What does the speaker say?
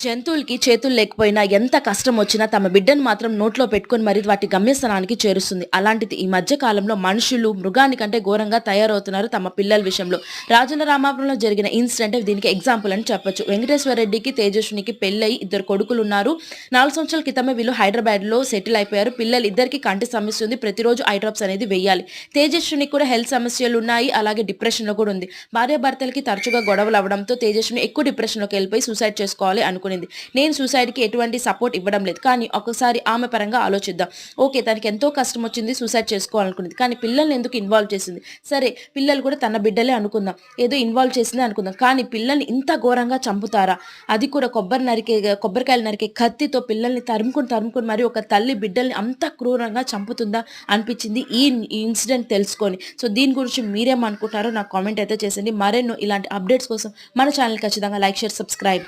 జంతువులకి చేతులు లేకపోయినా ఎంత కష్టం వచ్చినా తమ బిడ్డను మాత్రం నోట్లో పెట్టుకొని మరి వాటి గమ్యస్థానానికి చేరుస్తుంది. అలాంటిది ఈ మధ్య కాలంలో మనుషులు మృగానికంటే ఘోరంగా తయారవుతున్నారు తమ పిల్లల విషయంలో. రాజుల రామాపురంలో జరిగిన ఇన్సిడెంట్ దీనికి ఎగ్జాంపుల్ అని చెప్పొచ్చు. వెంకటేశ్వర రెడ్డికి తేజస్వినికి పెళ్ళై ఇద్దరు కొడుకులు ఉన్నారు. 4 సంవత్సరాల క్రితమే వీళ్ళు హైదరాబాద్ లో సెటిల్ అయిపోయారు. పిల్లలు ఇద్దరికి కంటి సమస్య ఉంది. ప్రతిరోజు ఐ డ్రాప్స్ అనేది వేయాలి. తేజస్వినికి కూడా హెల్త్ సమస్యలు ఉన్నాయి. అలాగే డిప్రెషన్ లో కూడా ఉంది. భార్యాభర్తలకి తరచుగా గొడవలు అవడంతో తేజస్విని ఎక్కువ డిప్రెషన్ లోకి వెళ్ళిపోయి సూసైడ్ చేసుకోవాలి అనుకునింది. నేను సూసైడ్కి ఎటువంటి సపోర్ట్ ఇవ్వడం లేదు, కానీ ఒకసారి ఆమె పరంగా ఆలోచిద్దాం. ఓకే, తనకి ఎంతో కష్టం వచ్చింది, సూసైడ్ చేసుకోవాలనుకునేది, కానీ పిల్లల్ని ఎందుకు ఇన్వాల్వ్ చేసింది? సరే, పిల్లలు కూడా తన బిడ్డలే అనుకుందాం, ఏదో ఇన్వాల్వ్ చేసింది అనుకుందాం, కానీ పిల్లల్ని ఇంత ఘోరంగా చంపుతారా? అది కూడా కొబ్బరికాయలు నరికే కత్తితో పిల్లల్ని తరుముకుని మరి ఒక తల్లి బిడ్డల్ని అంత క్రూరంగా చంపుతుందా అనిపించింది ఈ ఇన్సిడెంట్ తెలుసుకొని. సో దీని గురించి మీరేమనుకుంటారో నాకు కామెంట్ అయితే చేసండి. మరెన్నో ఇలాంటి అప్డేట్స్ కోసం మన ఛానల్ ఖచ్చితంగా లైక్, షేర్, సబ్స్క్రైబ్.